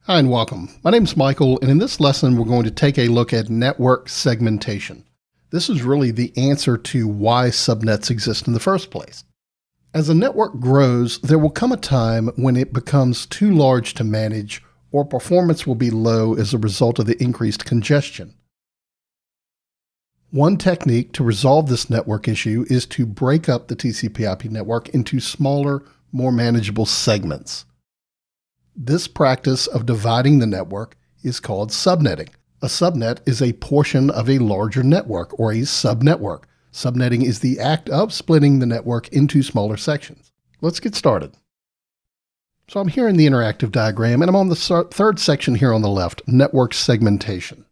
Hi and welcome. My name is Michael, and in this lesson we're going to take a look at network segmentation. This is really the answer to why subnets exist in the first place. As a network grows, there will come a time when it becomes too large to manage or performance will be low as a result of the increased congestion. One technique to resolve this network issue is to break up the TCP/IP network into smaller, more manageable segments. This practice of dividing the network is called subnetting. A subnet is a portion of a larger network or a subnetwork. Subnetting is the act of splitting the network into smaller sections. Let's get started. So I'm here in the interactive diagram, and I'm on the third section here on the left, network segmentation.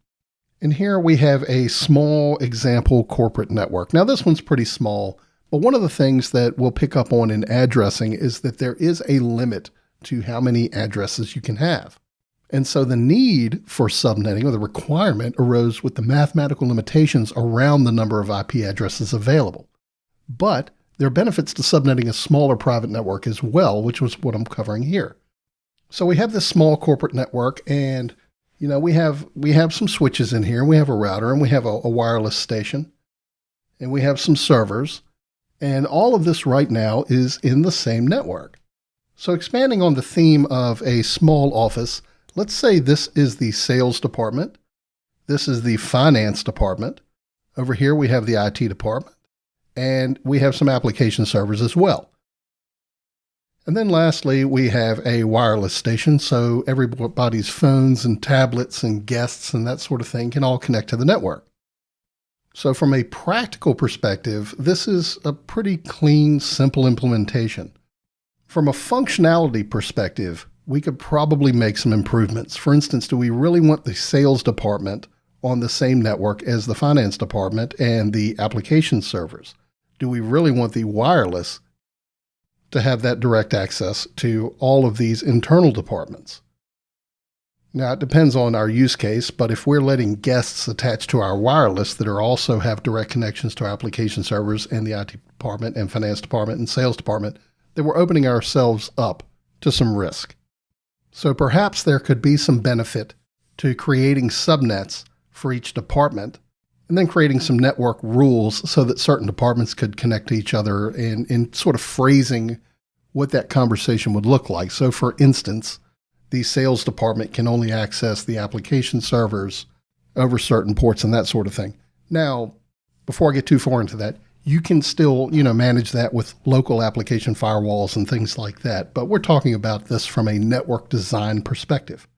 And here we have a small example corporate network. Now this one's pretty small, but one of the things that we'll pick up on in addressing is that there is a limit to how many addresses you can have. And so the need for subnetting, or the requirement, arose with the mathematical limitations around the number of IP addresses available. But there are benefits to subnetting a smaller private network as well, which was what I'm covering here. So we have this small corporate network, and we have some switches in here, and we have a router, and we have a wireless station, and we have some servers, and all of this right now is in the same network. So expanding on the theme of a small office, let's say this is the sales department. This is the finance department. Over here we have the IT department, and we have some application servers as well. And then lastly, we have a wireless station, so everybody's phones and tablets and guests and that sort of thing can all connect to the network. So from a practical perspective, this is a pretty clean, simple implementation. From a functionality perspective, we could probably make some improvements. For instance, do we really want the sales department on the same network as the finance department and the application servers? Do we really want the wireless to have that direct access to all of these internal departments? Now, it depends on our use case, but if we're letting guests attach to our wireless that are also have direct connections to our application servers and the IT department and finance department and sales department, then we're opening ourselves up to some risk. So perhaps there could be some benefit to creating subnets for each department and then creating some network rules so that certain departments could connect to each other and sort of phrasing what that conversation would look like. So for instance, the sales department can only access the application servers over certain ports and that sort of thing. Now, before I get too far into that, you can still, manage that with local application firewalls and things like that. But we're talking about this from a network design perspective.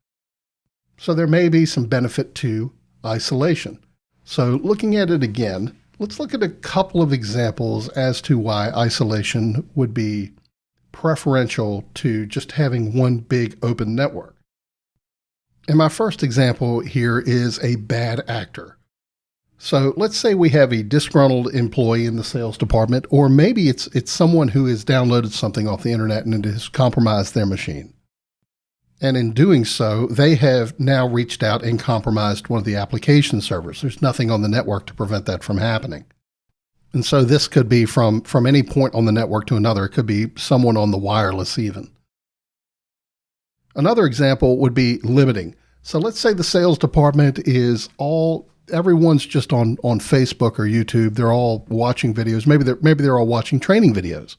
So there may be some benefit to isolation. So looking at it again, let's look at a couple of examples as to why isolation would be preferential to just having one big open network. And my first example here is a bad actor. So let's say we have a disgruntled employee in the sales department, or maybe it's someone who has downloaded something off the internet and it has compromised their machine. And in doing so, they have now reached out and compromised one of the application servers. There's nothing on the network to prevent that from happening. And so this could be from any point on the network to another. It could be someone on the wireless even. Another example would be limiting. So let's say the sales department is everyone's just on Facebook or YouTube. They're all watching videos. Maybe they're all watching training videos,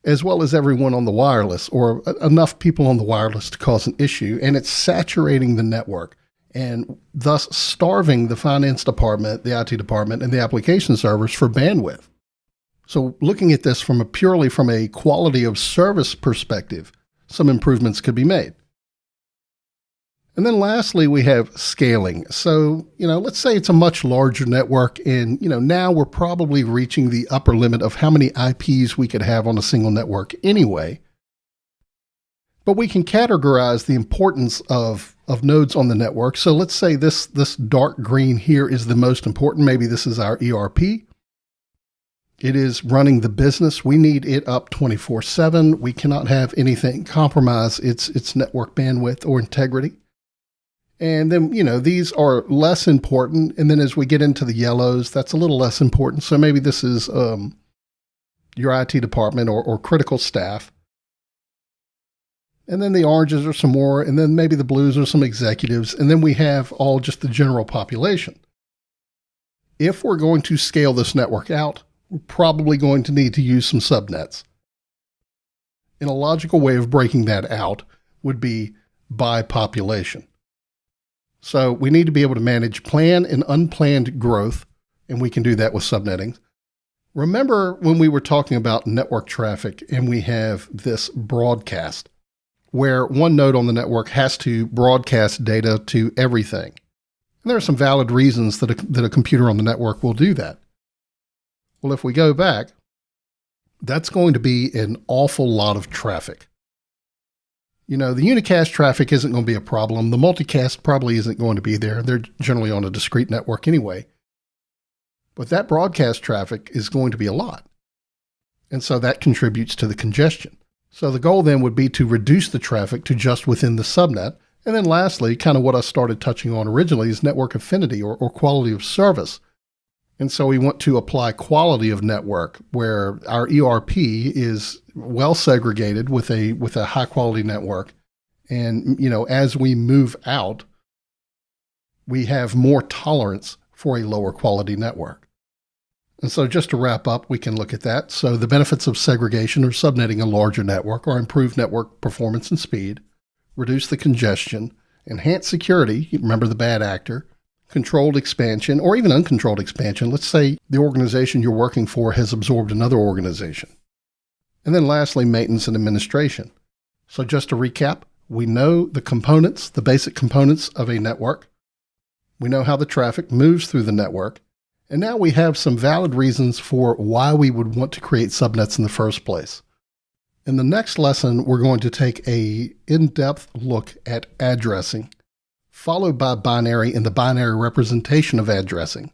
as well as everyone on the wireless, or enough people on the wireless to cause an issue. And it's saturating the network and thus starving the finance department, the IT department, and the application servers for bandwidth. So looking at this purely from a quality of service perspective, some improvements could be made. And then lastly, we have scaling. So, let's say it's a much larger network, and, now we're probably reaching the upper limit of how many IPs we could have on a single network anyway. But we can categorize the importance of nodes on the network. So let's say this dark green here is the most important. Maybe this is our ERP. It is running the business. We need it up 24/7. We cannot have anything compromise its network bandwidth or integrity. And then, these are less important. And then as we get into the yellows, that's a little less important. So maybe this is your IT department or critical staff. And then the oranges are some more, and then maybe the blues are some executives, and then we have all just the general population. If we're going to scale this network out, we're probably going to need to use some subnets. And a logical way of breaking that out would be by population. So we need to be able to manage planned and unplanned growth, and we can do that with subnetting. Remember when we were talking about network traffic and we have this broadcast, where one node on the network has to broadcast data to everything. And there are some valid reasons that a computer on the network will do that. Well, if we go back, that's going to be an awful lot of traffic. The unicast traffic isn't going to be a problem. The multicast probably isn't going to be there. They're generally on a discrete network anyway. But that broadcast traffic is going to be a lot. And so that contributes to the congestion. So the goal then would be to reduce the traffic to just within the subnet. And then lastly, kind of what I started touching on originally is network affinity or quality of service. And so we want to apply quality of network where our ERP is well segregated with a high quality network. And, as we move out, we have more tolerance for a lower quality network. And so just to wrap up, we can look at that. So the benefits of segregation or subnetting a larger network are improved network performance and speed, reduce the congestion, enhance security, remember the bad actor, controlled expansion, or even uncontrolled expansion. Let's say the organization you're working for has absorbed another organization. And then lastly, maintenance and administration. So just to recap, we know the components, the basic components of a network. We know how the traffic moves through the network. And now we have some valid reasons for why we would want to create subnets in the first place. In the next lesson, we're going to take an in-depth look at addressing, followed by binary and the binary representation of addressing.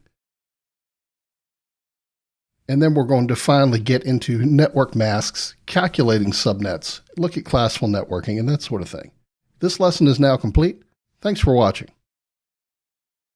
And then we're going to finally get into network masks, calculating subnets, look at classful networking, and that sort of thing. This lesson is now complete. Thanks for watching.